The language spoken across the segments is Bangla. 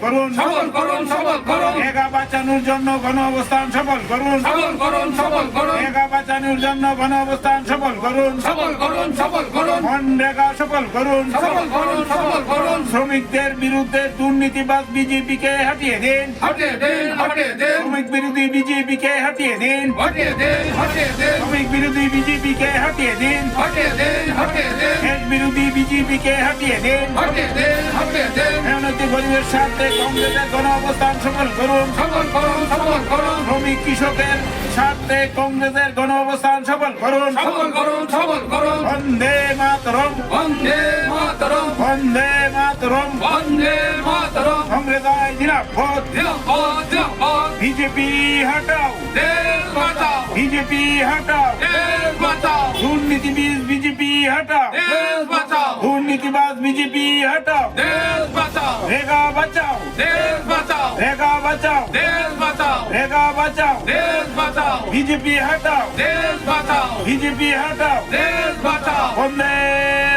করুন, সফল করুন, সফল করুন। রেখা বাঁচানোর জন্য গণ অবস্থান সফল করুন, সফল করুন, সফল করুন। রেখা বাঁচানোর জন্য গণ অবস্থান সফল করুন, সফল করুন, সফল করুন। মনরেগা সফল করুন, সফল করুন, সফল করুন। শ্রমিকদের বিরুদ্ধে দুর্নীতিবাদ বিজেপিকে হটিয়ে দিন, হটিয়ে দিন, হটিয়ে দিন, শ্রমিক বিরোধী বিজেপিকে হটিয়ে দিন, হটিয়ে দিন, হটিয়ে দিন, শ্রমিক বিরোধী বিজেপিকে হটিয়ে দিন, হটিয়ে দিন, হটিয়ে দিন, দেশ বিরোধী বিজেপিকে হটিয়ে দিন, হটিয়ে দিন, হটিয়ে দিন। মেহনতি গরিবের স্বার্থে কংগ্রেসের গণ অবস্থান সফল করুন, সফল করুন, সফল করুন। শ্রমিক কৃষকের স্বার্থে কংগ্রেসের গণ অবস্থান সফল করুন, সফল করুন, সফল করুন। বন্দে মাতরম, বন্দে মাতরম, বন্দে মাতরম, বন্দে মাতরম। কংগ্রেস আই জিন্দাবাদ, জিন্দাবাদ, জিন্দাবাদ। বিজেপি হটাও, দেশ বাঁচাও, বিজেপি হটাও, দেশ বাঁচাও, দুর্নীতিবিদ বিজেপি হটাও, দেশ বাঁচাও, দুর্নীতিবাজ বিজেপি হটাও, দেশ বাঁচাও, রেগা বাঁচাও, দেশ বাঁচাও, রেগা বাঁচাও, দেশ বাঁচাও, রেগা বাঁচাও, দেশ বাঁচাও, বিজেপি হটাও, দেশ বাঁচাও, বিজেপি হটাও, দেশ বাঁচাও। বন্দে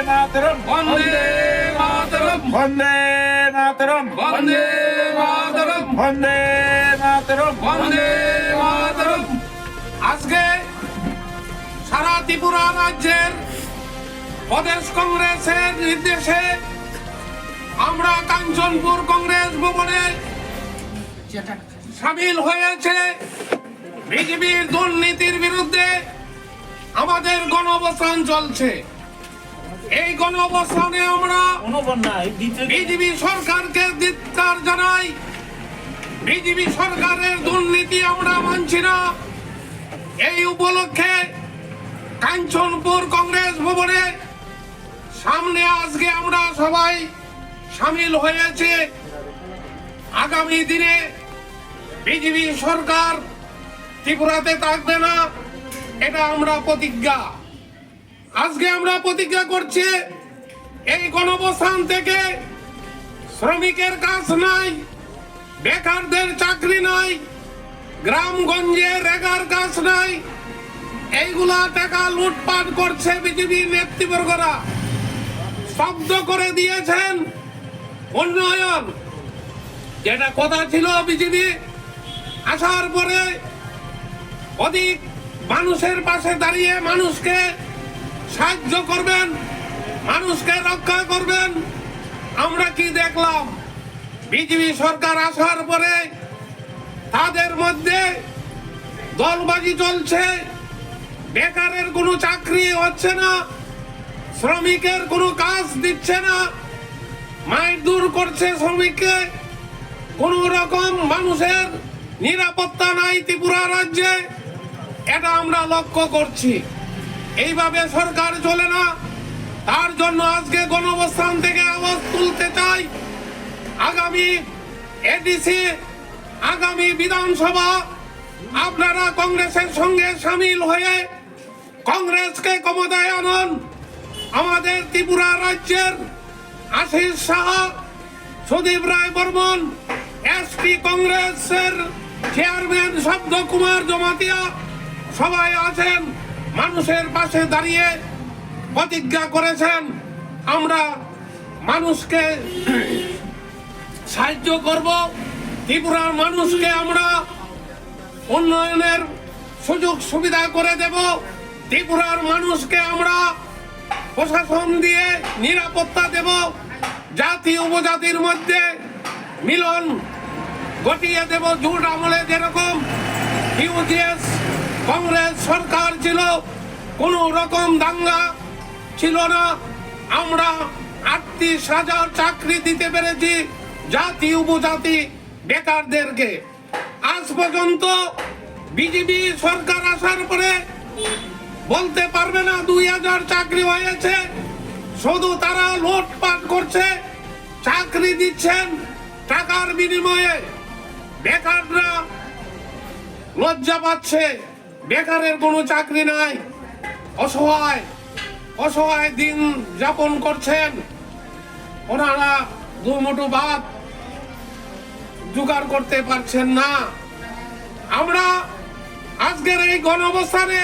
মাতরম, বন্দে মাতরম, বন্দে মাতরম, বন্দে মাতরম, বন্দে মাতরম। বন্দে মাতরম। আজকে সারা ত্রিপুরা রাজ্যের প্রদেশ কংগ্রেসের নির্দেশে আমরা কাঞ্চনপুর কংগ্রেস ভবনে সামিল হয়েছে বিজেপির দুর্নীতির বিরুদ্ধে আমাদের গণ অবস্থান চলছে। এই গণ অবস্থানে আমরা বিজেপি সরকারকে ধিক্কার জানাই। বিজেপি সরকারের দুর্নীতি আমরা মানছি না। এই উপলক্ষে কাঞ্চনপুর কংগ্রেস ভবনে সামনে আজকে আমরা সবাই সামিল হয়েছে। আগামী দিনে বিজেপি সরকার ত্রিপুরাতে থাকবে না, এটা আমরা প্রতিজ্ঞা। আজকে আমরা প্রতিজ্ঞা করছি এই গণঅবস্থান থেকে শ্রমিকের কাজ নাই, বেকারদের চাকরি নাই, গ্রামগঞ্জে রেগার কাজ নাই, এইগুলা টাকা লুটপাট করছে বিজেপি নেতৃবর্গরা। স্তব্ধ করে দিয়েছেন উন্নয়ন, যেটা কথা ছিল বিজেপি আসার পরে অধিক মানুষের পাশে দাঁড়িয়ে মানুষকে সাহায্য করবেন, মানুষকে রক্ষা করবেন। আমরা কি দেখলাম? বিজেপি সরকার আসার পরে তাদের মধ্যে দলবাজি চলছে, বেকারের কোনো চাকরি হচ্ছে না, শ্রমিকের কোনো কাজ দিচ্ছে না, মারধর করছে শ্রমিককে, কোন রকম মানুষের নিরাপত্তা নাই ত্রিপুরা রাজ্যে। এটা আমরা লক্ষ্য করছি। এইভাবে সরকার চলে না। তার জন্য আজকে গণঅবস্থান থেকে আওয়াজ তুলতে চাই। আগামী এডিসি, আগামী বিধানসভা আপনারা কংগ্রেসের সঙ্গে সামিল হয়ে কংগ্রেসকে ক্ষমতায় আনুন। আমাদের ত্রিপুরা রাজ্যের আশিস সাহা, সুদীপ রায় বর্মন, এসটি কংগ্রেসের চেয়ারম্যান শব্দ কুমার জমাতিয়া সবাই আছেন, মানুষের পাশে দাঁড়িয়ে প্রতিজ্ঞা করেছেন আমরা মানুষকে সাহায্য করব, ত্রিপুরার মানুষকে আমরা উন্নয়নের সুযোগ সুবিধা করে দেব, ত্রিপুরার মানুষকে আমরা প্রশাসন দিয়ে নিরাপত্তা দেব, জাতি উপজাতির মধ্যে মিলন ঘটিয়ে দেব। জোট আমলে যেরকম ইউজিএস কংগ্রেস সরকার ছিল, কোন রকম দাঙ্গা ছিল না। আমরা 38,000 চাকরি দিতে পেরেছি জাতি উপজাতি বেকারদেরকে। আজ পর্যন্ত বিজেপি সরকার আসার পরে বলতে পারবে না 2,000 চাকরি হয়েছে। শুধু তারা লুটপাট করছে, চাকরি দিচ্ছেন টাকার বিনিময়ে। বেকাররা লজ্জা পাচ্ছে, বেকারের কোনো চাকরি নাই, অসহায় অসহায় দিন যাপন করছেন। ওনারা দুমুঠো ভাত জোগাড় করতে পারছেন না। আমরা আজকের এই গণঅবস্থানে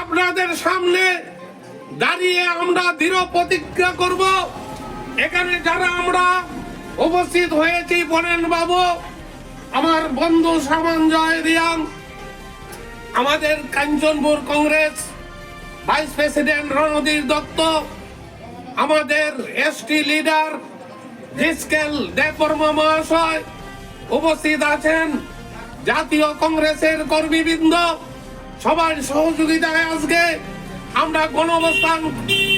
আপনাদের সামনে দাঁড়িয়ে আমরা দৃঢ় প্রতিজ্ঞা করব, এখানে যারা আমরা উপস্থিত হয়েছি বলেন বাবু, আমার বন্ধু সামঞ্জয় রিয়াং, আমাদের কাঞ্চনপুর কংগ্রেস ভাইস প্রেসিডেন্ট রণধীর দত্ত, আমাদের এসটি লিডার জিসকেল দেববর্মা মহাশয় উপস্থিত আছেন, জাতীয় কংগ্রেসের কর্মীবৃন্দ, সবার সহযোগিতায় আজকে আমরা গণ অবস্থান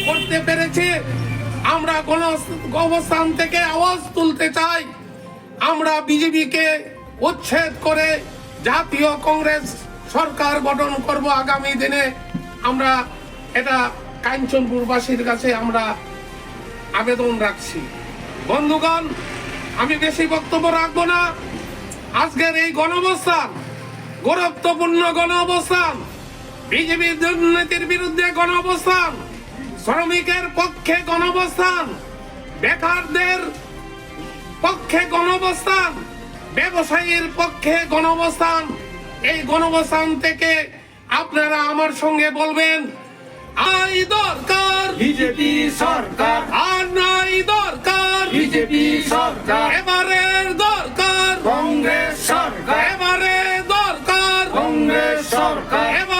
করতে পেরেছি। আমরা গণ অবস্থান থেকে আওয়াজ তুলতে চাই, আমরা বিজেপিকে উচ্ছেদ করে জাতীয় কংগ্রেস সরকার গঠন করব আগামী দিনে। আমরা এটা কাঞ্চনপুরবাসীর কাছে আমরা আবেদন রাখছি। বন্ধুগণ, আমি বেশি বক্তব্য রাখবো না। আজকের এই গণঅবস্থান গুরুত্বপূর্ণ গণঅবস্থান, বিজেপির দুর্নীতির বিরুদ্ধে গণঅবস্থান, শ্রমিকের পক্ষে গণঅবস্থান, বেকারদের পক্ষে গণঅবস্থান, ব্যবসায়ীর পক্ষে গণঅবস্থান। এই গণঅবস্থান থেকে আপনারা আমার সঙ্গে বলবেন, আই দরকার বিজেপি সরকার, আর নাই দরকার বিজেপি সরকার, এবারের দরকার কংগ্রেস সরকার, এবারে দরকার কংগ্রেস সরকার, এবারে